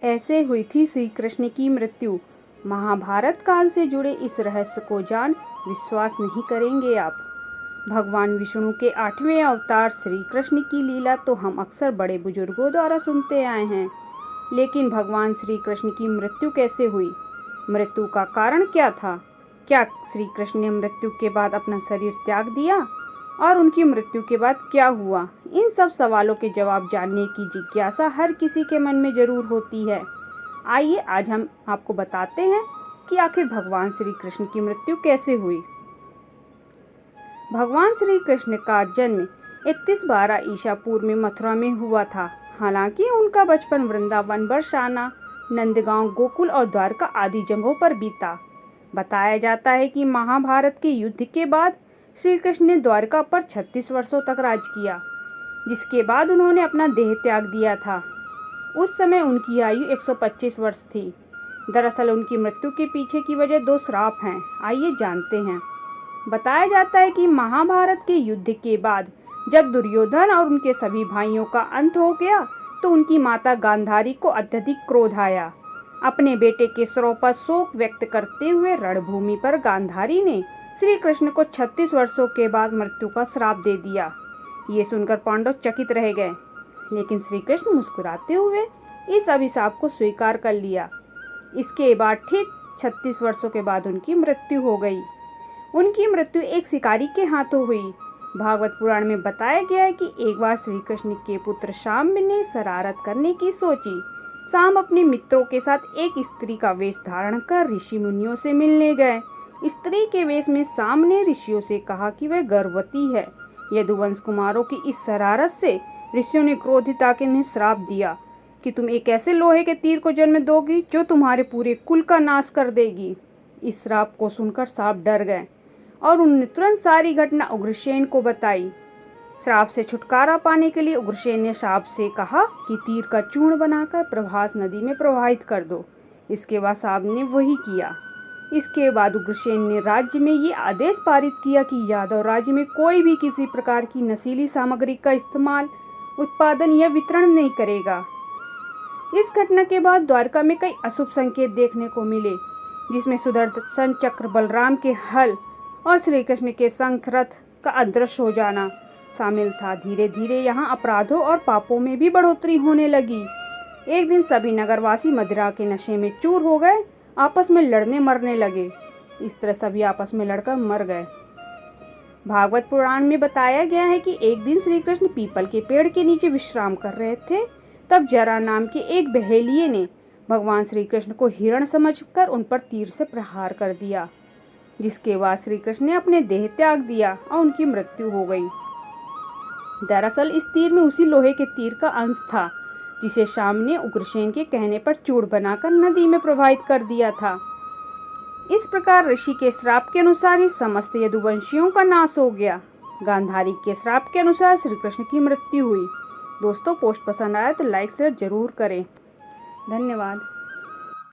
ऐसे हुई थी श्री कृष्ण की मृत्यु। महाभारत काल से जुड़े इस रहस्य को जान विश्वास नहीं करेंगे आप। भगवान विष्णु के 8वें अवतार श्री कृष्ण की लीला तो हम अक्सर बड़े बुजुर्गों द्वारा सुनते आए हैं, लेकिन भगवान श्री कृष्ण की मृत्यु कैसे हुई? मृत्यु का कारण क्या था? क्या श्री कृष्ण ने मृत्यु के बाद अपना शरीर त्याग दिया? और उनकी मृत्यु के बाद क्या हुआ? इन सब सवालों के जवाब जानने की जिज्ञासा हर किसी के मन में जरूर होती है। आइए आज हम आपको बताते हैं कि आखिर भगवान श्री कृष्ण की मृत्यु कैसे हुई। भगवान श्री कृष्ण का जन्म 31/12 ईसा पूर्व में मथुरा में हुआ था। हालांकि उनका बचपन वृंदावन, बरसाना, नंदगांव, गोकुल और द्वारका आदि जगहों पर बीता। बताया जाता है कि महाभारत के युद्ध के बाद श्री कृष्ण ने द्वारका पर 36 वर्षों तक राज किया, जिसके बाद उन्होंने अपना देह त्याग दिया था। उस समय उनकी आयु 125 वर्ष थी। दरअसल उनकी मृत्यु के पीछे की वजह 2 श्राप हैं। आइए जानते हैं। बताया जाता है कि महाभारत के युद्ध के बाद जब दुर्योधन और उनके सभी भाइयों का अंत हो गया तो उनकी माता गांधारी को अत्यधिक क्रोध आया। अपने बेटे के श्राप पर शोक व्यक्त करते हुए रणभूमि पर गांधारी ने श्री कृष्ण को 36 वर्षों के बाद मृत्यु का श्राप दे दिया। ये सुनकर पांडव चकित रह गए, लेकिन श्री कृष्ण मुस्कुराते हुए इस अभिशाप को स्वीकार कर लिया। इसके बाद ठीक 36 वर्षों के बाद उनकी मृत्यु हो गई। उनकी मृत्यु एक शिकारी के हाथों हुई। भागवत पुराण में बताया गया है कि एक बार श्री कृष्ण के पुत्र शाम ने शरारत करने की सोची। शाम अपने मित्रों के साथ एक स्त्री का वेश धारण कर ऋषि मुनियों से मिलने गए। स्त्री के वेश में शाम ने ऋषियों से कहा कि वह गर्भवती है। यदुवंश कुमारों की इस शरारत से ऋषियों ने क्रोधित आकर उन्हें श्राप दिया कि तुम एक ऐसे लोहे के तीर को जन्म दोगी जो तुम्हारे पूरे कुल का नाश कर देगी। इस श्राप को सुनकर सांप डर गए और उन्होंने तुरंत सारी घटना उग्रसेन को बताई। श्राप से छुटकारा पाने के लिए उग्रसेन ने सांप से कहा कि तीर का चूर्ण बनाकर प्रभास नदी में प्रवाहित कर दो। इसके बाद सांप ने वही किया। इसके बाद उग्रसेन ने राज्य में ये आदेश पारित किया कि यादव राज्य में कोई भी किसी प्रकार की नशीली सामग्री का इस्तेमाल, उत्पादन या वितरण नहीं करेगा। इस घटना के बाद द्वारका में कई अशुभ संकेत देखने को मिले, जिसमें सुदर्शन चक्र, बलराम के हल और श्री कृष्ण के शंख रथ का अदृश्य हो जाना शामिल था। धीरे धीरे यहाँ अपराधों और पापों में भी बढ़ोतरी होने लगी। एक दिन सभी नगरवासी मदिरा के नशे में चूर हो गए, आपस में लड़ने मरने लगे। इस तरह सभी आपस में लड़कर मर गए। भागवत पुराण में बताया गया है कि एक दिन श्री कृष्ण पीपल के पेड़ के नीचे विश्राम कर रहे थे। तब जरा नाम के एक बहेलिये ने भगवान श्री कृष्ण को हिरण समझकर उन पर तीर से प्रहार कर दिया, जिसके बाद श्री कृष्ण ने अपने देह त्याग दिया और उनकी मृत्यु हो गई। दरअसल इस तीर में उसी लोहे के तीर का अंश था जिसे शाम ने उग्रसेन के कहने पर चूर्ण बनाकर नदी में प्रवाहित कर दिया था। इस प्रकार ऋषि के श्राप के अनुसार ही समस्त यदुवंशियों का नाश हो गया। गांधारी के श्राप के अनुसार श्री कृष्ण की मृत्यु हुई। दोस्तों, पोस्ट पसंद आया तो लाइक शेयर जरूर करें। धन्यवाद।